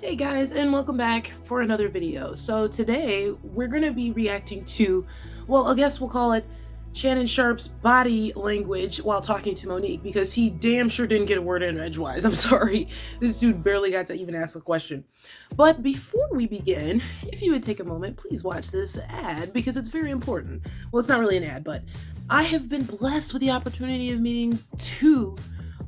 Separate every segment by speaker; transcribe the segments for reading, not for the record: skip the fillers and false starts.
Speaker 1: Hey guys, and welcome back for another video. So today we're going to be reacting to, well, I guess we'll call it Shannon Sharp's body language while talking to Monique, because he damn sure didn't get a word in edgewise. I'm sorry. This dude barely got to even ask a question. But before we begin, if you would take a moment, please watch this ad because it's very important. Well, it's not really an ad, but I have been blessed with the opportunity of meeting two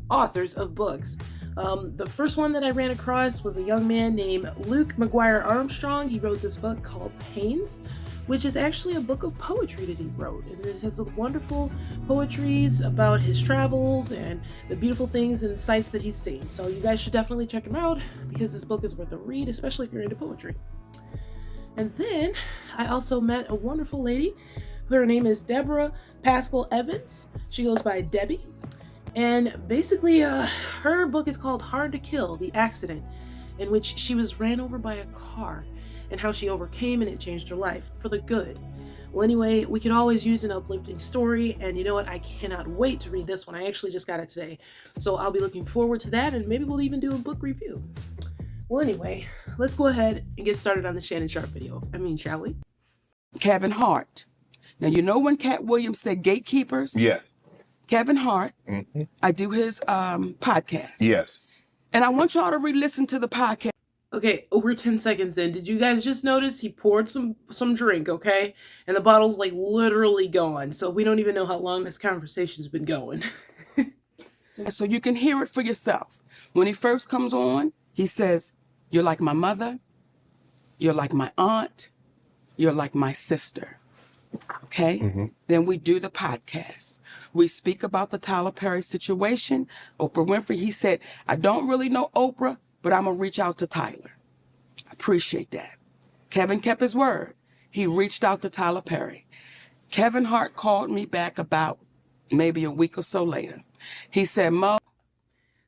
Speaker 1: authors of books. The first one that I ran across was a young man named Luke McGuire Armstrong. He wrote this book called Pains, which is actually a book of poetry that he wrote. And it has wonderful poetries about his travels and the beautiful things and sights that he's seen. So you guys should definitely check him out because this book is worth a read, especially if you're into poetry. And then I also met a wonderful lady. Her name is Deborah Pascal Evans. She goes by Debbie. And basically, her book is called Hard to Kill, The Accident, in which she was ran over by a car and how she overcame and it changed her life for the good. Well, anyway, we could always use an uplifting story, and you know what? I cannot wait to read this one. I actually just got it today. So I'll be looking forward to that, and maybe we'll even do a book review. Well, anyway, let's go ahead and get started on the Shannon Sharp video. Shall we?
Speaker 2: Kevin Hart. Now, you know when Cat Williams said gatekeepers?
Speaker 3: Yeah.
Speaker 2: Kevin Hart, I do his podcast.
Speaker 3: Yes.
Speaker 2: And I want y'all to re-listen to the podcast.
Speaker 1: Okay, we're 10 seconds in. Did you guys just notice he poured some drink, okay? And the bottle's like literally gone. So we don't even know how long this conversation's been going.
Speaker 2: So you can hear it for yourself. When he first comes on, he says, "You're like my mother. You're like my aunt. You're like my sister." Okay? Then we do the podcast. We speak about the Tyler Perry situation. Oprah Winfrey, he said, "I don't really know Oprah, but I'm going to reach out to Tyler." I appreciate that. Kevin kept his word. He reached out to Tyler Perry. Kevin Hart called me back about maybe a week or so later. He said, "Mo."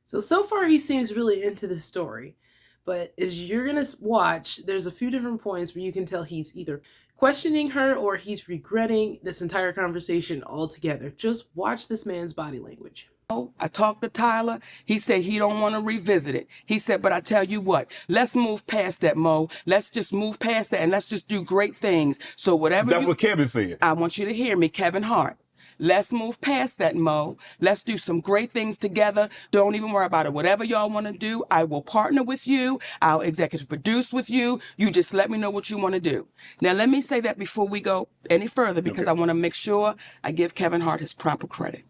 Speaker 1: So far he seems really into this story. But as you're going to watch, there's a few different points where you can tell he's either questioning her or he's regretting this entire conversation altogether. Just watch this man's body language.
Speaker 2: I talked to Tyler. He said he don't want to revisit it. He said, "But I tell you what, let's move past that, Mo. Let's just move past that and let's just do great things." So whatever
Speaker 3: That's what Kevin said.
Speaker 2: I want you to hear me, Kevin Hart. Let's move past that, Mo. Let's do some great things together. Don't even worry about it. Whatever y'all want to do, I will partner with you. I'll executive produce with you. You just let me know what you want to do. Now, let me say that before we go any further, because I want to make sure I give Kevin Hart his proper credit.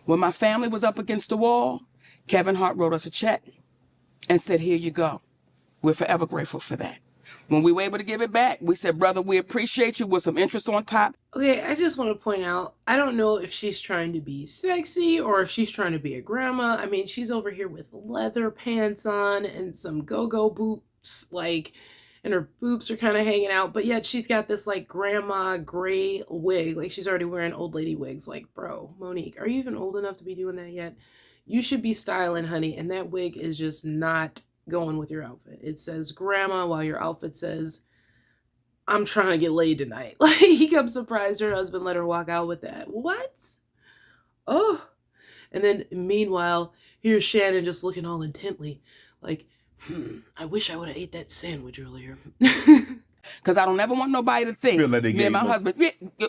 Speaker 2: When my family was up against the wall, Kevin Hart wrote us a check and said, "Here you go." We're forever grateful for that. When we were able to give it back, we said, "Brother, we appreciate you," with some interest on top.
Speaker 1: Okay, I just want to point out, I don't know if she's trying to be sexy or if she's trying to be a grandma. She's over here with leather pants on and some go-go boots, and her boobs are kind of hanging out, but yet she's got this grandma gray wig. She's already wearing old lady wigs. Bro, Monique, are you even old enough to be doing that yet? You should be styling, honey, and that wig is just not going with your outfit. It says grandma while your outfit says, "I'm trying to get laid tonight." I'm surprised her husband let her walk out with that. What? Oh. And then meanwhile, here's Shannon just looking all intently I wish I would have ate that sandwich earlier.
Speaker 2: Because I don't ever want nobody to think me and my husband.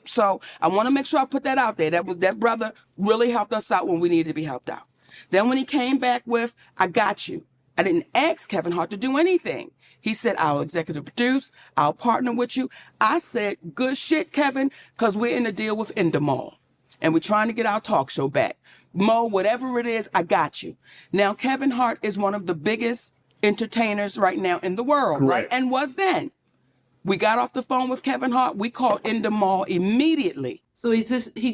Speaker 2: So I want to make sure I put that out there. That brother really helped us out when we needed to be helped out. Then when he came back with, "I got you," I didn't ask Kevin Hart to do anything. He said, "I'll executive produce. I'll partner with you." I said, "Good shit, Kevin," because we're in a deal with Endemol. And we're trying to get our talk show back. Mo, whatever it is, I got you. Now, Kevin Hart is one of the biggest entertainers right now in the world,
Speaker 3: Correct.
Speaker 2: right? And was then. We got off the phone with Kevin Hart. We called Endemol immediately.
Speaker 1: So he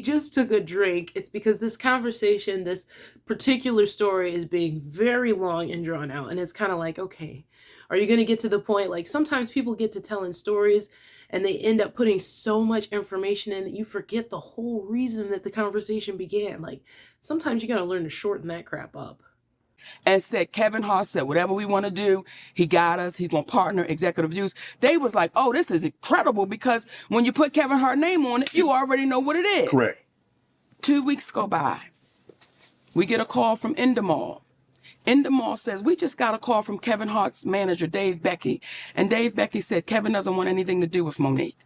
Speaker 1: just took a drink. It's because this conversation, this particular story is being very long and drawn out. And it's kind of okay, are you going to get to the point? Sometimes people get to telling stories and they end up putting so much information in that you forget the whole reason that the conversation began. Sometimes you got to learn to shorten that crap up.
Speaker 2: And said, Kevin Hart said, whatever we want to do, he got us. He's going to partner, executive use. They was like, "Oh, this is incredible," because when you put Kevin Hart name on it, you already know what it is.
Speaker 3: Correct.
Speaker 2: 2 weeks go by. We get a call from Endemol. in the mall says, we just got a call from Kevin Hart's manager, Dave Becky. And Dave Becky said, Kevin doesn't want anything to do with Monique.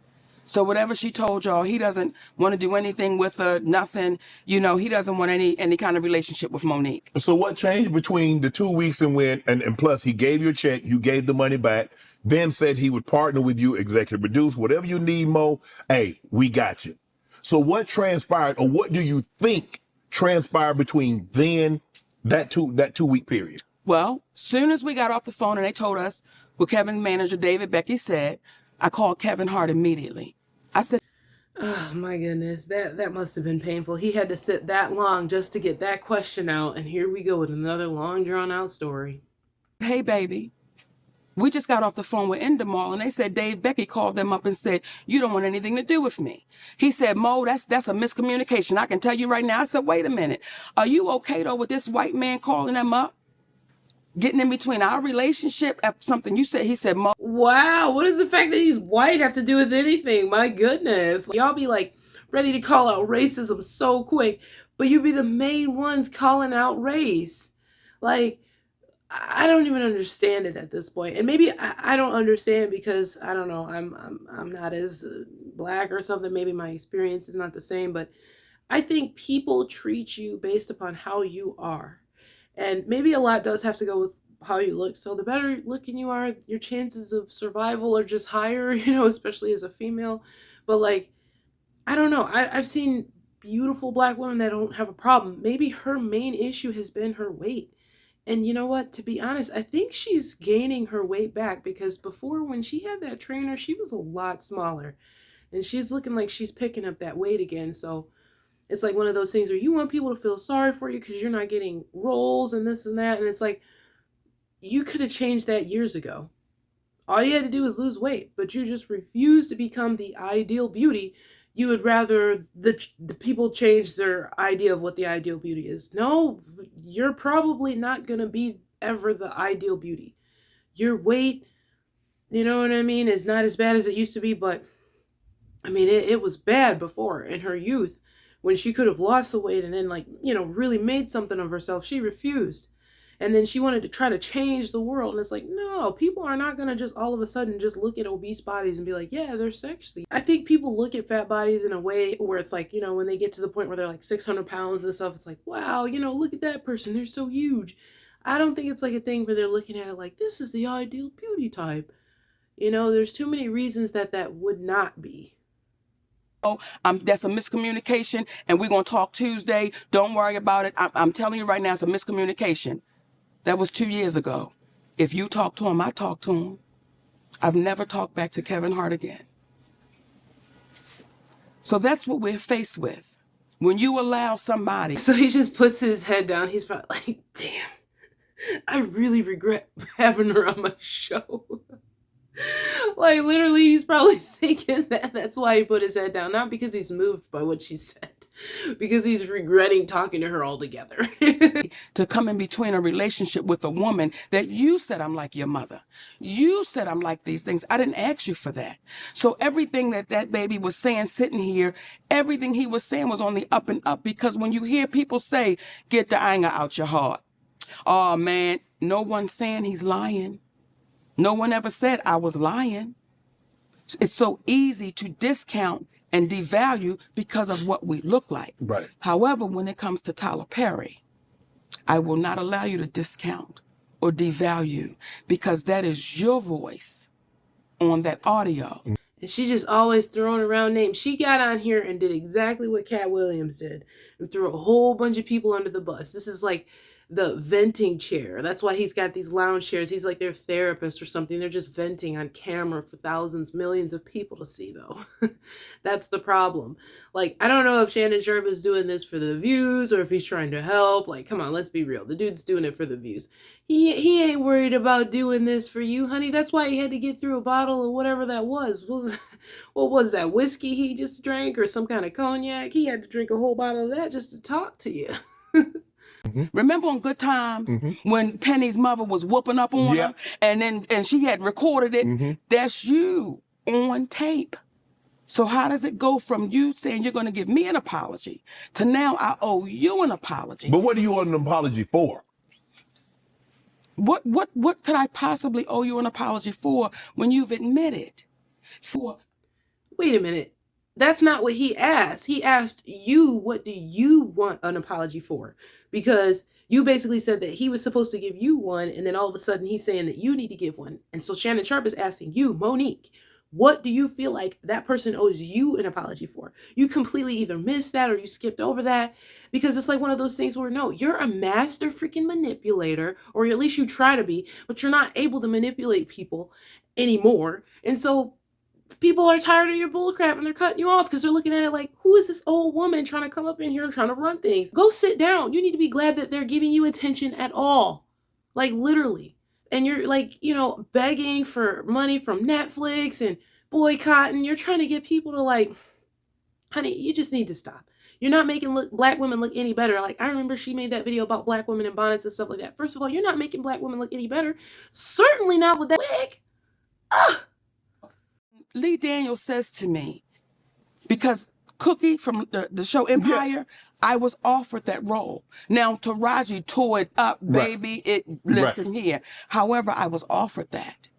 Speaker 2: So whatever she told y'all, he doesn't want to do anything with her, nothing. You know, he doesn't want any kind of relationship with Monique.
Speaker 3: So what changed between the 2 weeks and plus he gave you a check, you gave the money back, then said he would partner with you, executive produce, whatever you need, Mo, hey, we got you. So what transpired, or what do you think transpired between then, that two week period?
Speaker 2: Well, soon as we got off the phone and they told us what Kevin's manager, David Becky, said, I called Kevin Hart immediately. I said,
Speaker 1: oh my goodness, that must have been painful. He had to sit that long just to get that question out, and here we go with another long drawn out story.
Speaker 2: Hey baby, we just got off the phone with Endemol, and they said Dave Becky called them up and said, you don't want anything to do with me. He said, Mo, that's a miscommunication. I can tell you right now. I said, wait a minute. Are you okay though with this white man calling them up? Getting in between our relationship after something you said? He said, Mo.
Speaker 1: Wow, what does the fact that he's white have to do with anything? My goodness. Y'all be like ready to call out racism so quick, but you be the main ones calling out race. Like, I don't even understand it at this point. And maybe I don't understand because I don't know, I'm not as black or something. Maybe my experience is not the same, but I think people treat you based upon how you are. And maybe a lot does have to go with how you look. So the better looking you are, your chances of survival are just higher, you know, especially as a female. But like, I don't know. I've seen beautiful black women that don't have a problem. Maybe her main issue has been her weight. And you know what? To be honest, I think she's gaining her weight back, because before, when she had that trainer, she was a lot smaller. And she's looking like she's picking up that weight again. So it's like one of those things where you want people to feel sorry for you because you're not getting roles and this and that. And it's like, you could have changed that years ago. All you had to do was lose weight, but you just refused to become the ideal beauty. You would rather the people change their idea of what the ideal beauty is. No, you're probably not going to be ever the ideal beauty. Your weight, you know what I mean, is not as bad as it used to be, but I mean, it was bad before in her youth when she could have lost the weight and then, like, you know, really made something of herself. She refused. And then she wanted to try to change the world. And it's like, no, people are not going to just all of a sudden just look at obese bodies and be like, yeah, they're sexy. I think people look at fat bodies in a way where it's like, you know, when they get to the point where they're like 600 pounds and stuff, it's like, wow, you know, look at that person. They're so huge. I don't think it's like a thing where they're looking at it like, this is the ideal beauty type. You know, there's too many reasons that would not be.
Speaker 2: Oh, that's a miscommunication, and we're going to talk Tuesday. Don't worry about it. I'm telling you right now, it's a miscommunication. That was 2 years ago. If you talk to him, I talk to him. I've never talked back to Kevin Hart again. So that's what we're faced with. When you allow somebody.
Speaker 1: So he just puts his head down. He's probably like, damn, I really regret having her on my show. Like, literally, he's probably thinking that's why he put his head down. Not because he's moved by what she said, because he's regretting talking to her altogether.
Speaker 2: To come in between a relationship with a woman that you said, I'm like your mother. You said I'm like these things. I didn't ask you for that. So everything that baby was saying sitting here, everything he was saying was on the up and up, because when you hear people say, get the anger out your heart. Oh, man, no one's saying he's lying. No one ever said I was lying. It's so easy to discount and devalue because of what we look like.
Speaker 3: Right.
Speaker 2: However, when it comes to Tyler Perry, I will not allow you to discount or devalue, because that is your voice on that audio.
Speaker 1: And she just always throwing around names. She got on here and did exactly what Cat Williams did and threw a whole bunch of people under the bus. This is like the venting chair. That's why he's got these lounge chairs. He's like their therapist or something. They're just venting on camera for thousands, millions of people to see, though. That's the problem. Like, I don't know if Shannon Sharp is doing this for the views or if he's trying to help. Like, come on, let's be real. The dude's doing it for the views. He ain't worried about doing this for you, honey. That's why he had to get through a bottle of whatever that was. What was that, whiskey he just drank or some kind of cognac? He had to drink a whole bottle of that just to talk to you.
Speaker 2: Remember on Good Times when Penny's mother was whooping up on her, and she had recorded it? That's you on tape. So how does it go from you saying you're going to give me an apology to now I owe you an apology?
Speaker 3: But what do you want an apology for?
Speaker 2: What could I possibly owe you an apology for when you've admitted? So,
Speaker 1: Wait a minute. That's not what he asked. He asked you, what do you want an apology for? Because you basically said that he was supposed to give you one, and then all of a sudden he's saying that you need to give one. And so Shannon Sharp is asking you, Monique, what do you feel like that person owes you an apology for? You completely either missed that or you skipped over that, because it's like one of those things where, no, you're a master freaking manipulator, or at least you try to be, but you're not able to manipulate people anymore. And so people are tired of your bullcrap and they're cutting you off because they're looking at it like, who is this old woman trying to come up in here and trying to run things? Go sit down. You need to be glad that they're giving you attention at all. Like, literally. And you're like, begging for money from Netflix and boycotting. You're trying to get people to like, honey, you just need to stop. You're not making black women look any better. Like, I remember she made that video about black women in bonnets and stuff like that. First of all, you're not making black women look any better. Certainly not with that wig. Ah!
Speaker 2: Lee Daniels says to me, because Cookie from the show Empire, I was offered that role. Now Taraji tore it up, baby. Listen here. However, I was offered that.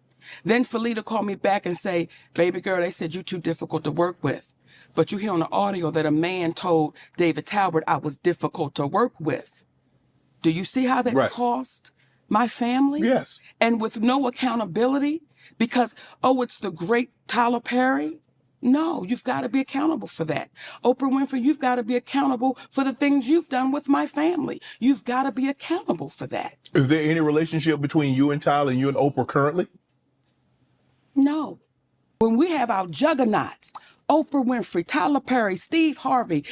Speaker 2: Then Felita called me back and say, baby girl, they said you're too difficult to work with. But you hear on the audio that a man told David Talbot I was difficult to work with. Do you see how that cost my family?
Speaker 3: Yes.
Speaker 2: And with no accountability? Because, it's the great Tyler Perry. No, you've got to be accountable for that. Oprah Winfrey, you've got to be accountable for the things you've done with my family. You've got to be accountable for that.
Speaker 3: Is there any relationship between you and Tyler and you and Oprah currently?
Speaker 2: No. When we have our juggernauts, Oprah Winfrey, Tyler Perry, Steve Harvey,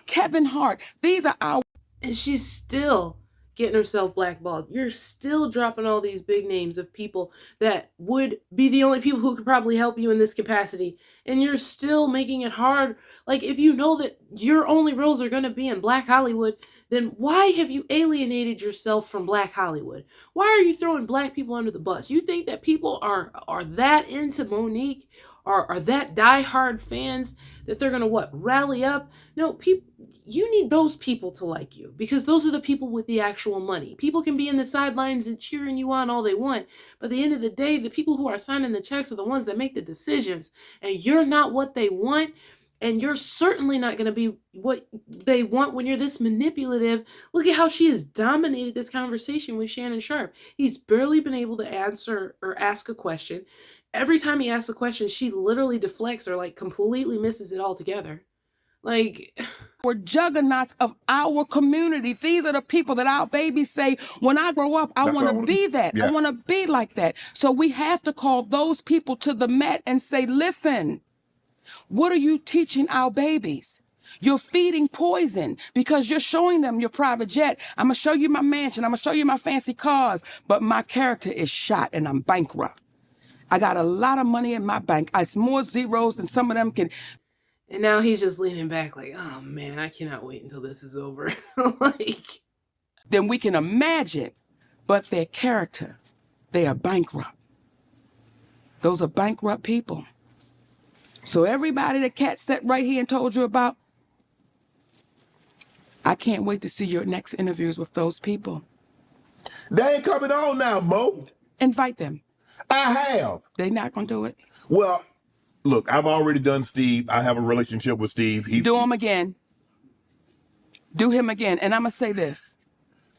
Speaker 2: Kevin Hart, these are our...
Speaker 1: And she's still getting herself blackballed. You're still dropping all these big names of people that would be the only people who could probably help you in this capacity. And you're still making it hard. Like, if you know that your only roles are going to be in Black Hollywood, then why have you alienated yourself from Black Hollywood? Why are you throwing black people under the bus? You think that people are that into Monique, are that diehard fans that they're going to rally up? No, you need those people to like you, because those are the people with the actual money. People can be in the sidelines and cheering you on all they want, but at the end of the day, the people who are signing the checks are the ones that make the decisions, and you're not what they want, and you're certainly not going to be what they want when you're this manipulative. Look at how she has dominated this conversation with Shannon Sharp. He's barely been able to answer or ask a question. Every time he asks a question, she literally deflects or like completely misses it altogether. Like,
Speaker 2: we're juggernauts of our community. These are the people that our babies say, when I grow up, I want to be that.
Speaker 3: Yes.
Speaker 2: I want to be like that. So we have to call those people to the mat and say, listen, what are you teaching our babies? You're feeding poison because you're showing them your private jet. I'm going to show you my mansion. I'm going to show you my fancy cars. But my character is shot and I'm bankrupt. I got a lot of money in my bank. It's more zeros than some of them can.
Speaker 1: And now he's just leaning back like, oh man, I cannot wait until this is over. Like,
Speaker 2: then we can imagine, but their character, they are bankrupt. Those are bankrupt people. So everybody that Kat sat right here and told you about, I can't wait to see your next interviews with those people.
Speaker 3: They ain't coming on now, Mo.
Speaker 2: Invite them.
Speaker 3: I have.
Speaker 2: They're not going to do it.
Speaker 3: Well, look, I've already done Steve. I have a relationship with Steve.
Speaker 2: Do him again. Do him again. And I'm going to say this.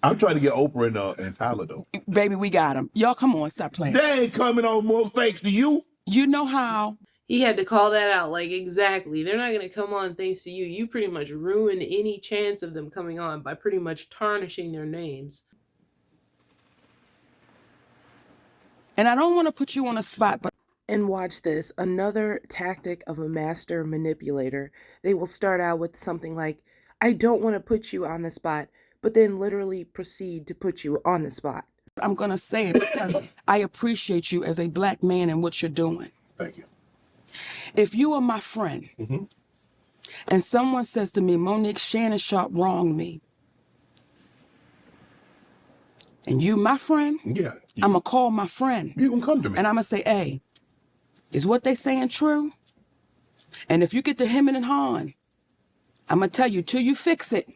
Speaker 3: I'm trying to get Oprah and Tyler, though.
Speaker 2: Baby, we got him. Y'all, come on, stop playing.
Speaker 3: They ain't coming on, Mo, thanks to you.
Speaker 2: You know how.
Speaker 1: He had to call that out. Like, exactly. They're not going to come on thanks to you. You pretty much ruined any chance of them coming on by pretty much tarnishing their names.
Speaker 2: And I don't want to put you on a spot, but...
Speaker 1: And watch this. Another tactic of a master manipulator. They will start out with something like, I don't want to put you on the spot, but then literally proceed to put you on the spot.
Speaker 2: I'm going to say it because I appreciate you as a black man and what you're doing.
Speaker 3: Thank you.
Speaker 2: If you are my friend, and someone says to me, Monique, Shannon Sharp wronged me, and you my friend, I'm going to call my friend.
Speaker 3: You can come to me.
Speaker 2: And I'm going to say, hey, is what they saying true? And if you get to hemming and hawing, I'm going to tell you, till you fix it,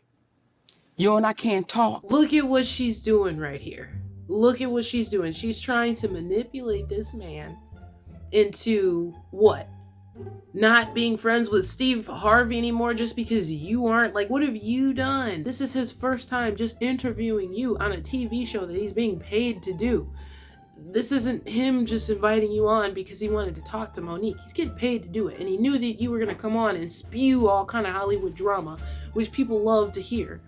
Speaker 2: you and I can't talk.
Speaker 1: Look at what she's doing right here. Look at what she's doing. She's trying to manipulate this man into what? Not being friends with Steve Harvey anymore just because you aren't. Like, what have you done? This is his first time just interviewing you on a TV show that he's being paid to do. This isn't him just inviting you on because he wanted to talk to Monique. He's getting paid to do it, and he knew that you were going to come on and spew all kind of Hollywood drama, which people love to hear.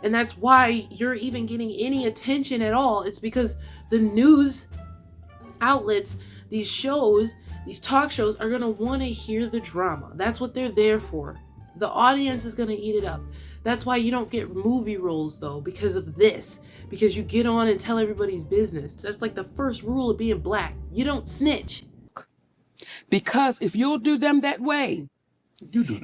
Speaker 1: And that's why you're even getting any attention at all. It's because the news outlets, these shows, these talk shows are going to want to hear the drama. That's what they're there for. The audience is going to eat it up. That's why you don't get movie roles, though, because of this. Because you get on and tell everybody's business. That's like the first rule of being black. You don't snitch.
Speaker 2: Because if you'll do them that way,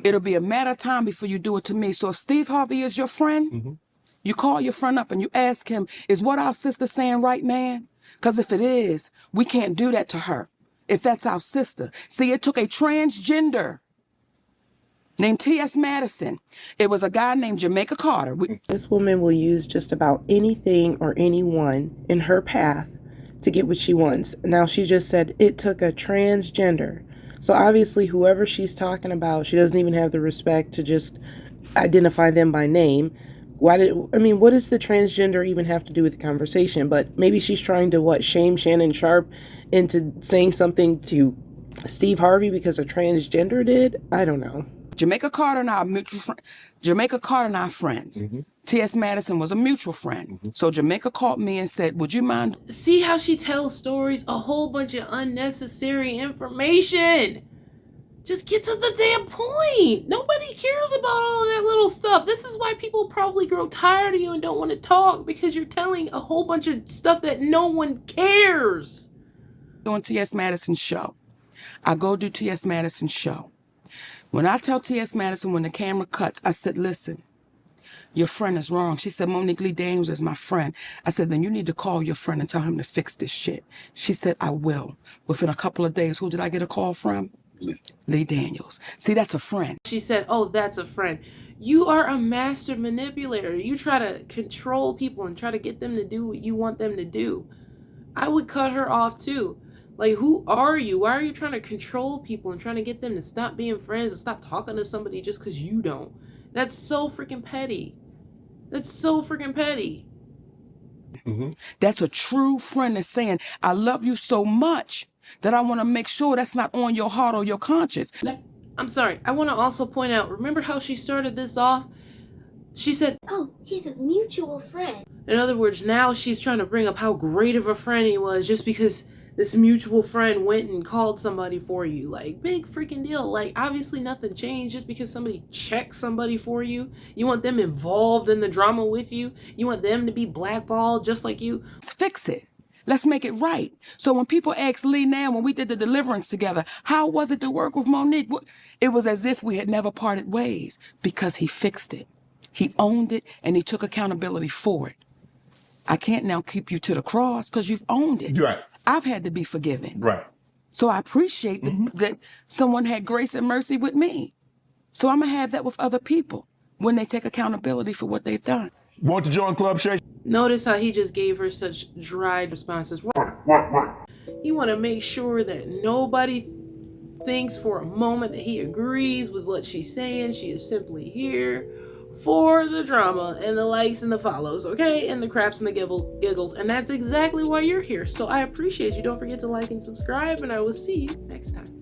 Speaker 2: it'll be a matter of time before you do it to me. So if Steve Harvey is your friend, you call your friend up and you ask him, is what our sister saying right, man? Because if it is, we can't do that to her. If that's our sister. See, it took a transgender named T.S. Madison. It was a guy named Jamaica Carter.
Speaker 1: This woman will use just about anything or anyone in her path to get what she wants. Now, she just said it took a transgender. So obviously, whoever she's talking about, she doesn't even have the respect to just identify them by name. What does the transgender even have to do with the conversation? But maybe she's trying to, shame Shannon Sharp into saying something to Steve Harvey because a transgender did? I don't know.
Speaker 2: Jamaica Carter and I are mutual friends. Jamaica Carter and I are friends. T.S. Madison was a mutual friend. So Jamaica called me and said, would you mind?
Speaker 1: See how she tells stories? A whole bunch of unnecessary information. Just get to the damn point. Nobody cares about all of that little stuff. This is why people probably grow tired of you and don't want to talk, because you're telling a whole bunch of stuff that no one cares.
Speaker 2: On T.S. Madison's show. I go do T.S. Madison's show. When I tell T.S. Madison, when the camera cuts, I said, listen, your friend is wrong. She said, Monique Lee Daniels is my friend. I said, then you need to call your friend and tell him to fix this shit. She said, I will. Within a couple of days, who did I get a call from? Lee Daniels. See, that's a friend.
Speaker 1: She said, oh, that's a friend. You are a master manipulator. You try to control people and try to get them to do what you want them to do. I would cut her off too. Like, who are you? Why are you trying to control people and trying to get them to stop being friends and stop talking to somebody just because you don't? That's so freaking petty. That's so freaking petty.
Speaker 2: That's a true friend that's saying, I love you so much that I want to make sure that's not on your heart or your conscience.
Speaker 1: I'm sorry. I want to also point out, remember how she started this off? She said, oh, he's a mutual friend. In other words, now she's trying to bring up how great of a friend he was just because this mutual friend went and called somebody for you. Like, big freaking deal. Like, obviously nothing changed just because somebody checked somebody for you. You want them involved in the drama with you. You want them to be blackballed just like you.
Speaker 2: Let's fix it. Let's make it right. So when people ask Lee now, when we did the deliverance together, how was it to work with Monique? It was as if we had never parted ways because he fixed it. He owned it and he took accountability for it. I can't now keep you to the cross because you've owned it.
Speaker 3: Right.
Speaker 2: I've had to be forgiven.
Speaker 3: Right.
Speaker 2: So I appreciate that someone had grace and mercy with me. So I'm going to have that with other people when they take accountability for what they've done.
Speaker 3: Want to join Club Shay?
Speaker 1: Notice how he just gave her such dry responses. Right. You want to make sure that nobody thinks for a moment that he agrees with what she's saying. She is simply here for the drama and the likes and the follows, okay? And the craps and the giggles. And that's exactly why you're here. So I appreciate you. Don't forget to like and subscribe, and I will see you next time.